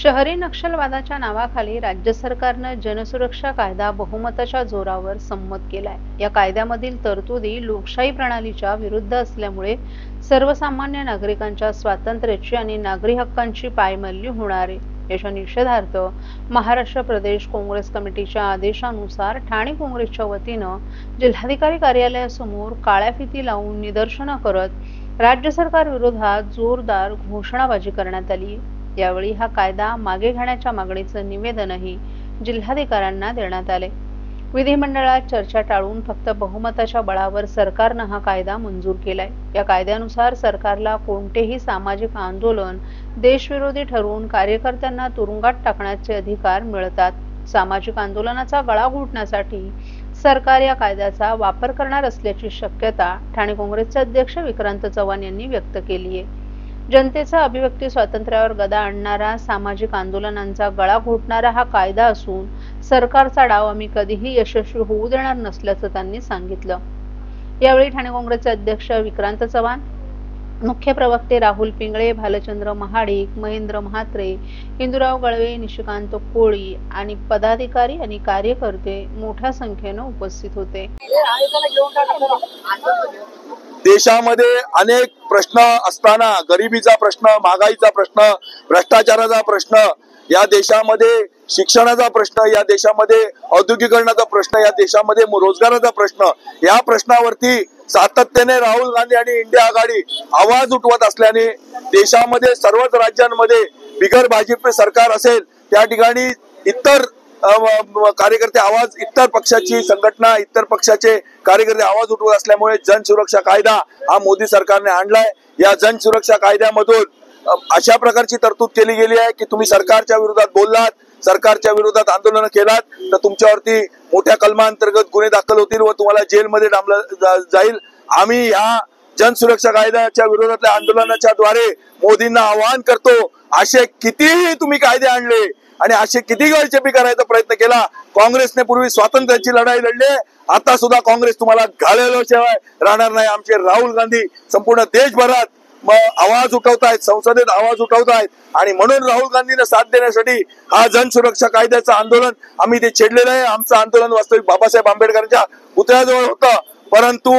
शहरी नक्षलवादाच्या नावाखाली राज्य सरकारनं जनसुरक्षा कायदा बहुमताच्या जोरावर संमत केलाय। या कायद्यामधील तरतुदी लोकशाही प्रणालीच्या विरुद्ध असल्यामुळे सर्वसामान्य नागरिकांच्या स्वातंत्र्याची आणि नागरी हक्कांची पायमल्ली होणार आहे। याच्या निषेधार्थ महाराष्ट्र प्रदेश काँग्रेस कमिटीच्या आदेशानुसार ठाणे काँग्रेसच्या वतीनं जिल्हाधिकारी कार्यालयासमोर काळ्या फिती लावून निदर्शनं करत राज्य सरकार विरोधात जोरदार घोषणाबाजी करण्यात आली। यावेळी हा कायदा मागे घेण्याच्या मागणीचं निवेदनही जिल्हाधिकाऱ्यांना देण्यात आले। विधिमंडळात चर्चा टाळून फक्त बहुमताच्या बळावर सरकारनं हा कायदा मंजूर केलाय। या कायद्यानुसार सरकारला कोणतेही सामाजिक आंदोलन देशविरोधी ठरवून कार्यकर्त्यांना तुरुंगात टाकण्याचे अधिकार मिळतात। सामाजिक आंदोलनाचा गळा घोटण्यासाठी सरकार या कायद्याचा वापर करणार असल्याची शक्यता ठाणे काँग्रेसचे अध्यक्ष विक्रांत चव्हाण यांनी व्यक्त केली आहे। जनतेचा अभिव्यक्ती स्वातंत्र्यावर गदा आणणारा, सामाजिक आंदोलनांचा गळा घोटणारा हा कायदा असून सरकारचा डाव आम्ही कधीही यशस्वी होऊ देणार नसल्याचं त्यांनी सांगितलं। यावेळी ठाणे काँग्रेसचे अध्यक्ष विक्रांत चव्हाण, मुख्य प्रवक्ते राहुल पिंगळे, भालचंद्र महाडिक, महेंद्र म्हात्रे, हिंदुराव गळवे, निशिकांत कोळी आणि पदाधिकारी आणि कार्यकर्ते मोठ्या संख्येनं उपस्थित होते। देशामध्ये अनेक प्रश्न असताना गरिबीचा प्रश्न, महागाईचा प्रश्न, भ्रष्टाचाराचा प्रश्न, या देशामध्ये शिक्षणाचा प्रश्न, या देशामध्ये औद्योगिकरणाचा प्रश्न, या देशामध्ये रोजगाराचा प्रश्न, या प्रश्नावरती सातत्याने राहुल गांधी आणि इंडिया आघाडी आवाज उठवत असल्याने देशामध्ये सर्वच राज्यांमध्ये बिगर भाजप सरकार असेल त्या ठिकाणी इतर कार्यकर्ते आवाज, इतर पक्षाची संघटना, इतर पक्षाचे कार्यकर्ते आवाज उठवत असल्यामुळे जनसुरक्षा कायदा हा मोदी सरकारने आणलाय। या जनसुरक्षा कायद्यामधून अशा प्रकारची तरतूद केली गेली आहे की तुम्ही सरकारच्या विरोधात बोललात, सरकारच्या विरोधात आंदोलन केलात तर तुमच्यावरती मोठ्या कलमांतर्गत गुन्हे दाखल होतील व तुम्हाला जेलमध्ये डांबलं जाईल। आम्ही या जनसुरक्षा कायद्याच्या विरोधातल्या आंदोलनाच्या द्वारे मोदींना आवाहन करतो, असे कितीही तुम्ही कायदे आणले आणि असे किती गळचेपी करायचा प्रयत्न केला, काँग्रेसने पूर्वी स्वातंत्र्याची लढाई लढली, आता सुद्धा काँग्रेस तुम्हाला घालवल्याशिवाय राहणार नाही। आमचे राहुल गांधी संपूर्ण देशभरात आवाज उठवतायत, संसदेत आवाज उठवतायत आणि म्हणून राहुल गांधींना साथ देण्यासाठी हा जनसुरक्षा कायद्याचं आंदोलन आम्ही ते छेडलेलं आहे। आमचं आंदोलन वास्तविक बाबासाहेब आंबेडकरांच्या पुतळ्याजवळ होतं, परंतु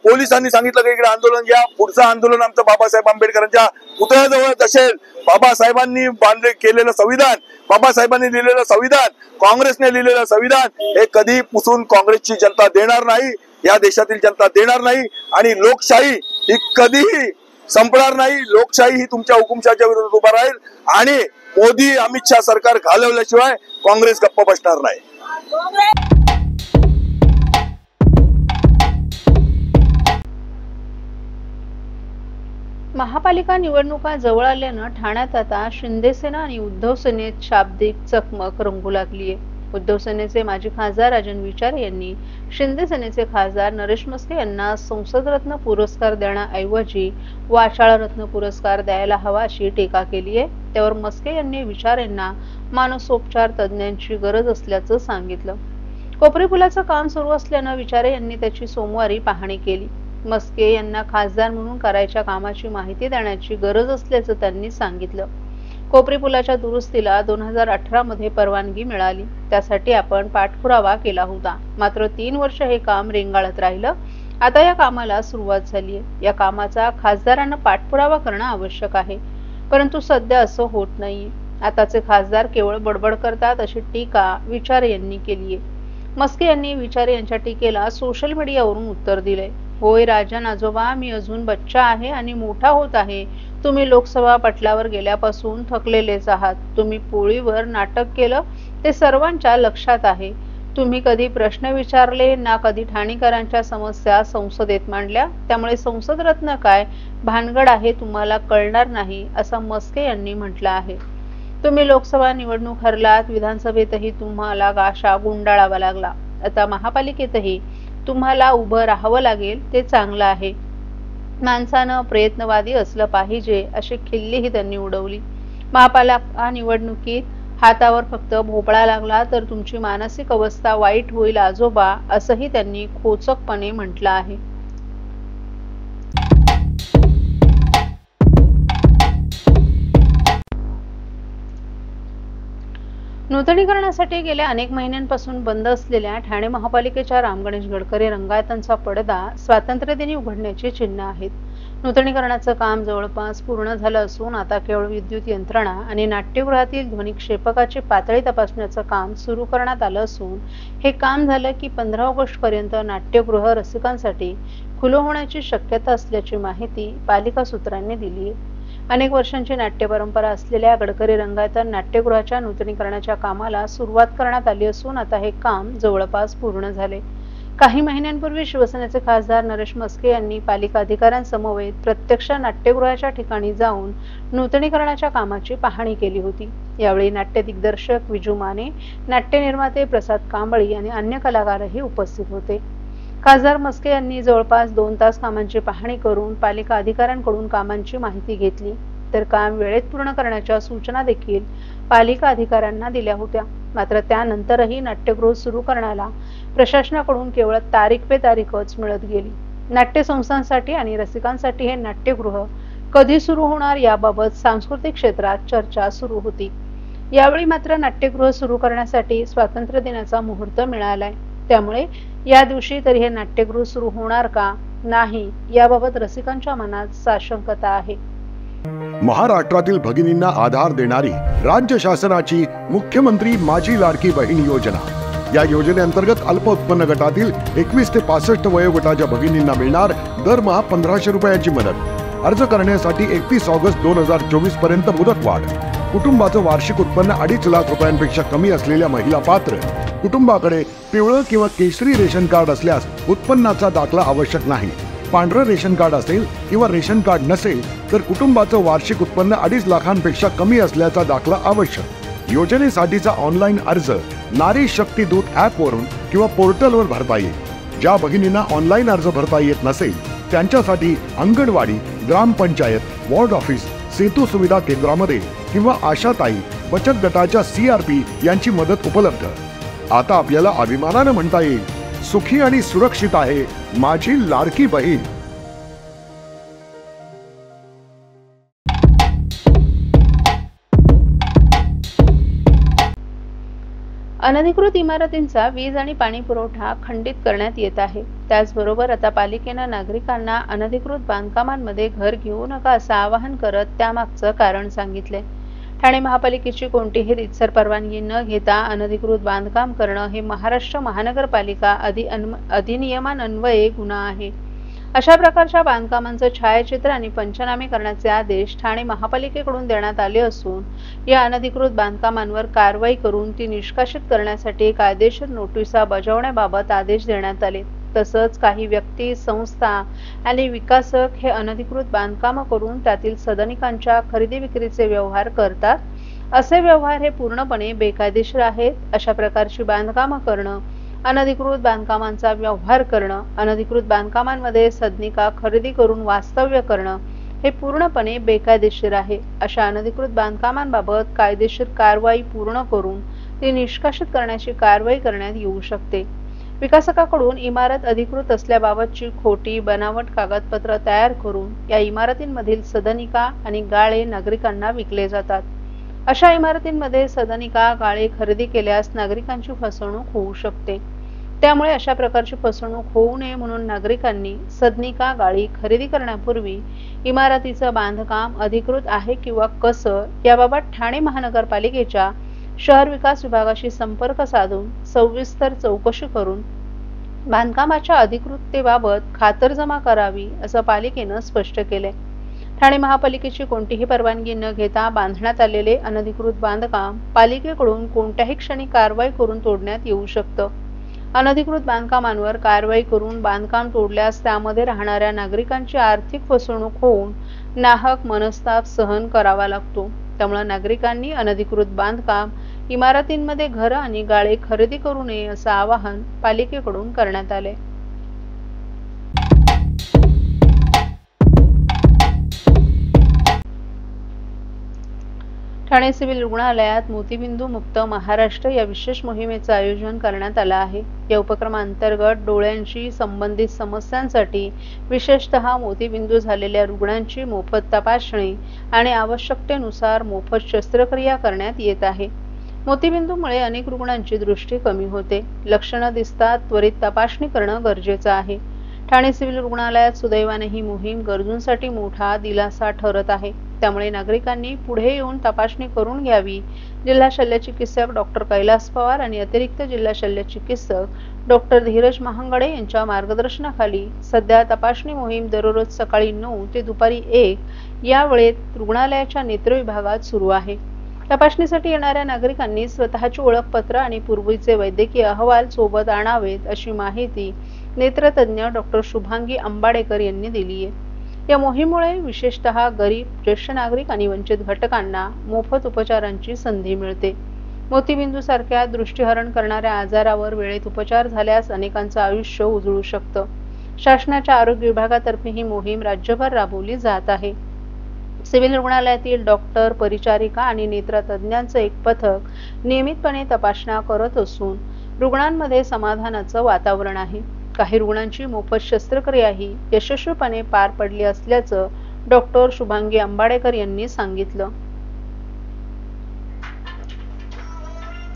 पोलिसांनी सांगितलं की इकडे आंदोलन घ्या, पुढचं आंदोलन आमचं बाबासाहेब आंबेडकरांच्या पुतळ्याजवळच असेल। बाबासाहेबांनी केलेलं संविधान, बाबासाहेबांनी लिहिलेलं संविधान, काँग्रेसने लिहिलेलं संविधान हे कधी पुसून काँग्रेसची जनता देणार नाही, या देशातील जनता देणार नाही आणि लोकशाही ही कधीही संपणार नाही। लोकशाही ही तुमच्या हुकुमशाहीच्या विरोधात उभा राहील आणि मोदी अमित शाह सरकार घालवल्याशिवाय काँग्रेस गप्प बसणार नाही। महापालिका निवडणुका जवळ आल्यानं ठाण्यात आता शिंदे सेना आणि उद्धव सेनेत शाब्दिक चकमक रंगू लागली आहे। उद्धव सेनेचे माजी खासदार राजन विचारे यांनी शिंदे सेनेचे खासदार नरेश मस्के यांना संसदरत्न पुरस्कार देण्याऐवजी वाचाळरत्न पुरस्कार द्यायला हवा अशी टीका केली आहे। त्यावर मस्के यांनी विचारेंना मानसोपचार तज्ज्ञांची गरज असल्याचं सांगितलं। कोपरी पुलाचं काम सुरू असल्यानं विचारे यांनी त्याची सोमवारी पाहणी केली। मस्के यांना खासदार म्हणून करायच्या कामाची माहिती देण्याची गरज असल्याचं त्यांनी सांगितलं। कोपरी पुलाच्या दुरुस्तीला 2018 मध्ये परवानगी मिळाली, त्यासाठी आपण पाठपुरावा केला होता, मात्र 3 वर्ष हे काम रेंगाळत राहिलं। आता या कामाला सुरुवात झाली आहे। या कामाचा खासदारांना पाठपुरावा करणं आवश्यक आहे, परंतु सध्या असं होत नाहीये। आताचे खासदार केवळ बडबड करतात अशी टीका विचारे यांनी केली आहे। मस्के यांनी विचारे यांच्या टीकेला सोशल मीडियावरून उत्तर दिलंय। होय राजन आजोबा, मी अजून बच्चा आहे आणि मोठा होत आहे। तुम्ही लोकसभा पटलावर गेल्यापासून थकलेलेच आहात। तुम्ही पोळीवर नाटक केलं ते सर्वांच्या लक्षात आहे। तुम्ही कधी प्रश्न विचारले ना, कधी ठाणेकरांच्या समस्या संसदेत मांडल्या, त्यामुळे संसदरत्न काय भानगड आहे तुम्हाला कळणार नाही, असं मस्के यांनी म्हटलं आहे। तुम्ही लोकसभा निवडणूक हरलात, विधानसभेतही तुम्हाला गाशा गुंडाळावा लागला, आता महापालिकेतही तुम्हाला उभं राहावं लागेल, ते चांगलं आहे। माणसानं प्रयत्नवादी असलं पाहिजे अशी खिल्लीही त्यांनी उडवली। महापालिका निवडणुकीत हातावर फक्त भोपळा लागला तर तुमची मानसिक अवस्था वाईट होईल आजोबा, असंही त्यांनी खोचकपणे म्हटलं आहे। नूतनीकरणासाठी गेल्या अनेक महिन्यांपासून बंद असलेल्या ठाणे महापालिकेच्या राम गणेश गडकरी रंगायतांचा पडदा स्वातंत्र्यदिनी उघडण्याची चिन्ह आहेत. नूतनीकरणाचं काम जवळपास पूर्ण झालं असून आता केवळ विद्युत यंत्रणा आणि नाट्यगृहातील ध्वनिक्षेपकाची पातळी तपासण्याचं काम सुरू करण्यात आलं असून हे काम झालं की 15 ऑगस्ट पर्यंत नाट्यगृह रसिकांसाठी खुलं होण्याची शक्यता असल्याची माहिती पालिका सूत्रांनी दिली आहे. अनेक वर्षांची नाट्य परंपरा असलेल्या गडकरी रंगायतन नाट्यगृहाच्या नूतनीकरणाच्या कामाला सुरुवात करण्यात आली असून आता हे काम जवळपास पूर्ण झाले. काही महिन्यांपूर्वी शिवसेनेचे खासदार नरेश म्हस्के यांनी पालिका अधिकाऱ्यांसमवेत प्रत्यक्ष नाट्यगृहाच्या ठिकाणी जाऊन नूतनीकरणाच्या कामाची पाहणी केली होती. यावेळी नाट्य दिग्दर्शक विजू माने, नाट्य निर्माते प्रसाद कांबळी आणि अन्य कलाकारही उपस्थित होते. खासदार म्हस्के यांनी जवळपास 2 तास कामांची पाहणी करून पालिका अधिकाऱ्यांकडून कामांची माहिती घेतली, तर काम वेळेत पूर्ण करण्याच्या सूचना देखील पालिका अधिकाऱ्यांना दिल्या होत्या. मात्र त्यानंतरही नाट्यगृह सुरू करण्याला प्रशासनाकडून केवळ तारीख पे तारीखच मिळत गेली. नाट्य संस्थांसाठी आणि रसिकांसाठी हे नाट्यगृह कधी सुरू होणार याबाबत सांस्कृतिक क्षेत्रात चर्चा सुरू होती. यावेळी मात्र नाट्यगृह सुरू करण्यासाठी स्वातंत्र्य दिनाचा मुहूर्त मिळालाय. त्यामुळे या दिवशी तरी हे नाट्यगृह सुरू होणार का नाही याबाबत रसिकांच्या मनात साशंकता आहे. महाराष्ट्रातील भगिनींना आधार देणारी राज्य शासनाची मुख्यमंत्री माझी लाडकी बहीण योजना. या योजनेअंतर्गत अल्प उत्पन्न गटातील 21 ते 65 वयोगटाच्या भगिनींना मिळणार दरमहा 1500 रुपयाची मदत. अर्ज करण्यासाठी 31 ऑगस्ट 2024 पर्यंत मुदतवाढ. कुटुंबाचं वार्षिक उत्पन्न 2.5 लाख रुपयांपेक्षा कमी असलेल्या महिला पात्र. कुटुंबाकडे पिवळं किंवा केशरी रेशन कार्ड असल्यास उत्पन्नाचा दाखला आवश्यक नाही. पांढरं रेशन कार्ड असेल किंवा रेशन कार्ड नसेल तर कुटुंबाचं वार्षिक उत्पन्न 2.5 लाखांपेक्षा कमी असल्याचा दाखला आवश्यक. योजनेसाठीचा ऑनलाईन अर्ज नारी शक्ती दूत ॲपवरून किंवा पोर्टलवर भरता येईल. ज्या भगिनींना ऑनलाईन अर्ज भरता येत नसेल त्यांच्यासाठी अंगणवाडी, ग्रामपंचायत, वॉर्ड ऑफिस, सेतू सुविधा केंद्रामध्ये किंवा आशाताई बचत गटाच्या CRP यांची मदत उपलब्ध. आता आपल्याला अभिमानानं म्हणता येईल, सुखी आणि सुरक्षित आहे माझी लाडकी बहीण. अनधिकृत इमारतींचा वीज आणि पाणी पुरवठा खंडित करण्यात येत आहे. त्याचबरोबर आता पालिकेनं नागरिकांना अनधिकृत बांधकामांमध्ये घर घेऊ नका असं आवाहन करत त्यामागचं कारण सांगितले. ठाणे महापालिकेची कोणतीही रीतसर परवानगी न घेता अनधिकृत बांधकाम करणं हे महाराष्ट्र महानगरपालिका अधिनियमान्वये गुन्हा आहे. अशा प्रकारच्या बांधकामांचं छायाचित्र आणि पंचनामे करण्याचे आदेश ठाणे महापालिकेकडून देण्यात आले असून या अनधिकृत बांधकामांवर कारवाई करून ती निष्कासित करण्यासाठी कायदेशीर नोटिसा बजावण्याबाबत आदेश देण्यात आले. तसंच काही व्यक्ती, संस्था आणि विकासक हे अनधिकृत बांधकाम करून त्यातील सदनिकांच्या खरेदी विक्रीचे व्यवहार करतात. असे व्यवहार हे पूर्णपणे बेकायदेशीर आहेत. अशा प्रकारची बांधकामं करणं, अनधिकृत बांधकामांचा व्यवहार करणं, अनधिकृत बांधकामांमध्ये सदनिका खरेदी करून वास्तव्य करणं हे पूर्णपणे बेकायदेशीर आहे. अशा अनधिकृत बांधकामांबाबत कायदेशीर कारवाई पूर्ण करून ती निष्कासित करण्याची कारवाई करण्यात येऊ शकते. विकासकाकडून इमारत अधिकृत असल्याबाबतची खोटी बनावट कागदपत्र तयार करून या इमारतींमधील सदनिका आणि गाळे नागरिकांना विकले जातात. अशा इमारतींमध्ये सदनिका, गाळे खरेदी केल्यास नागरिकांची फसवणूक होऊ शकते. त्यामुळे अशा प्रकारची फसवणूक होऊ नये म्हणून नागरिकांनी सदनिका, गाळी खरेदी करण्यापूर्वी इमारतीचं बांधकाम अधिकृत आहे किंवा कसं याबाबत ठाणे महानगरपालिकेच्या शहर विकास विभागाशी संपर्क साधून सविस्तर चौकशी करून बांधकामाच्या अधिकृततेबाबत खातरजमा करावी असं पालिकेनं स्पष्ट केले. ठाणे महापालिकेची कोणतीही परवानगी न घेता बांधण्यात आलेले अनधिकृत बांधकाम पालिकेकडून कोणत्याही क्षणी कारवाई करून तोडण्यात येऊ शकतं. अनधिकृत बांधकामांवर कारवाई करून बांधकाम तोडल्यास त्यामध्ये राहणाऱ्या नागरिकांची आर्थिक फसवणूक होऊन नाहक मनस्ताप सहन करावा लागतो. त्यामुळे नागरिकांनी अनधिकृत बांधकाम इमारतींमध्ये घरं आणि गाळे खरेदी करू नये असं आवाहन पालिकेकडून करण्यात आले. ठाणे सिव्हिल रुग्णालयात मोतीबिंदू मुक्त महाराष्ट्र या विशेष मोहिमेचं आयोजन करण्यात आलं आहे. या उपक्रमांतर्गत डोळ्यांशी संबंधित समस्यांसाठी विशेषतः मोतीबिंदू झालेल्या रुग्णांची मोफत तपासणी आणि आवश्यकतेनुसार मोफत शस्त्रक्रिया करण्यात येत आहे. मोतीबिंदूमुळे अनेक रुग्णांची दृष्टी कमी होते. लक्षणं दिसतात त्वरित तपासणी करणं गरजेचं आहे. ठाणे सिव्हिल रुग्णालयात सुदैवाने ही मोहीम गरजूंसाठी मोठा दिलासा ठरत आहे. त्यामुळे नागरिकांनी पुढे येऊन तपासणी करून घ्यावी. जिल्हा शल्यचिकित्सक डॉक्टर कैलास पवार आणि अतिरिक्त जिल्हा शल्यचिकित्सक डॉक्टर धीरज महांगडे यांच्या मार्गदर्शनाखाली सध्या तपासणी मोहीम दररोज सकाळी 9 ते दुपारी 1 या वेळेत रुग्णालयाच्या नेत्र विभागात सुरू आहे. तपासणीसाठी येणाऱ्या नागरिकांनी स्वतःची ओळखपत्र आणि पूर्वीचे वैद्यकीय अहवाल सोबत आणावेत, अशी माहिती नेत्रतज्ञ डॉक्टर शुभांगी अंबाडेकर यांनी दिली आहे. या मोहिमेमुळे विशेषतः गरीब, ज्येष्ठ नागरिक आणि वंचित घटकांना मोफत उपचारांची संधी मिळते. मोतीबिंदू सारख्या दृष्टिहरण करणाऱ्या आजारावर वेळेत उपचार झाल्यास अनेकांचं आयुष्य उजळू शकतं. शासनाच्या आरोग्य विभागातर्फे ही मोहीम राज्यभर राबवली जात आहे. सिव्हिल रुग्णालयातील डॉक्टर, परिचारिका आणि नेत्रतज्ञांचं एक पथक नियमितपणे तपासण्या करत असून रुग्णांमध्ये समाधानाचं वातावरण आहे. काही रुग्णांची मोफत शस्त्रक्रियाही यशस्वीपणे पार पडली असल्याचं डॉक्टर शुभांगी अंबाडेकर यांनी सांगितलं.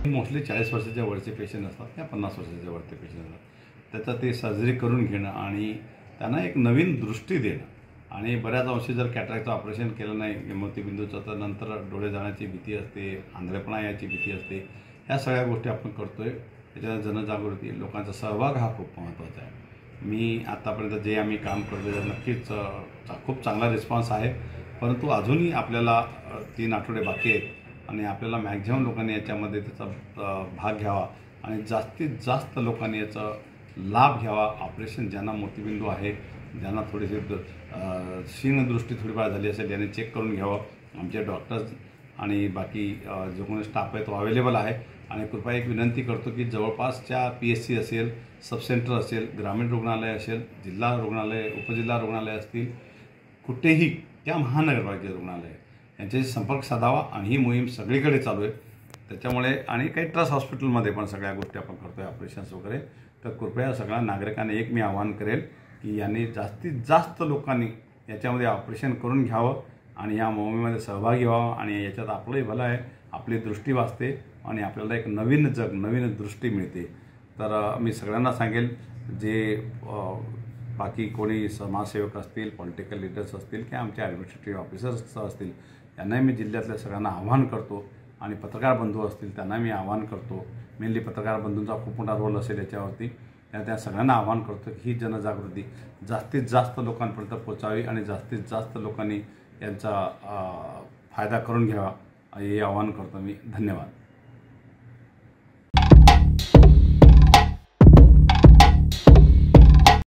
मोस्टली 40 वर्षाच्या वरचे पेशंट असतात किंवा 50 वर्षाच्या वरचे पेशंट असतात. त्याचं ते सर्जरी करून घेणं आणि त्यांना एक नवीन दृष्टी देणं. आणि बऱ्याच अंशी जर कॅटरॅक्टचं ऑपरेशन केलं नाही मोतीबिंदूचं तर नंतर डोळे जाण्याची भीती असते, आंधळेपणा याची भीती असते. ह्या सगळ्या गोष्टी आपण करतोय. त्याच्यात जनजागृती, लोकांचा सहभाग हा खूप महत्त्वाचा आहे. मी आत्तापर्यंत जे आम्ही काम करतो त्यात नक्कीच खूप चांगला रिस्पॉन्स आहे. परंतु अजूनही आपल्याला 3 आठवडे बाकी आहेत आणि आपल्याला मॅक्झिमम लोकांनी याच्यामध्ये त्याचा भाग घ्यावा आणि जास्तीत जास्त लोकांनी याचा लाभ घ्यावा. ऑपरेशन ज्यांना मोतीबिंदू आहे, ज्यांना थोडीशी क्षीणदृष्टी थोडीफार झाली असेल त्यांनी चेक करून घ्यावं. आमचे डॉक्टर्स आणि बाकी जो कोणी स्टाफ आहे तो अवेलेबल आहे. आणि कृपया एक विनंती करतो की जवळपासच्या PSC असेल, सब सेंटर असेल, ग्रामीण रुग्णालय असेल, जिल्हा रुग्णालय, उपजिल्हा रुग्णालय असतील, कुठेही त्या महानगरपालिका रुग्णालय यांच्याशी संपर्क साधावा. आणि ही मोहीम सगळीकडे चालू आहे. त्याच्यामुळे आणि काही ट्रस्ट हॉस्पिटलमध्ये पण सगळ्या गोष्टी आपण करतो आहे ऑपरेशन्स वगैरे. तर कृपया सगळ्या नागरिकांना एक मी आवाहन करेल की यांनी जास्तीत जास्त लोकांनी याच्यामध्ये ऑपरेशन करून घ्यावं आणि या मोहिमेमध्ये सहभागी व्हावं. आणि याच्यात आपलंही भलं आहे, आपली दृष्टी वाचते आणि आपल्याला एक नवीन जग, नवीन दृष्टी मिळते. तर मी सगळ्यांना सांगेल, जे बाकी कोणी समाजसेवक असतील, पॉलिटिकल लीडर्स असतील किंवा आमचे ॲडमिनिस्ट्रेटिव्ह ऑफिसर्स असतील, त्यांनाही मी जिल्ह्यातल्या सगळ्यांना आवाहन करतो. आणि पत्रकार बंधू असतील त्यांना मी आवाहन करतो. मेनली पत्रकार बंधूंचा खूप मोठा रोल असेल याच्यावरती. त्या सगळ्यांना आवाहन करतो की ही जनजागृती जास्तीत जास्त लोकांपर्यंत पोचावी आणि जास्तीत जास्त लोकांनी यांचा फायदा करून घ्यावा हे आवाहन करतो मी. धन्यवाद.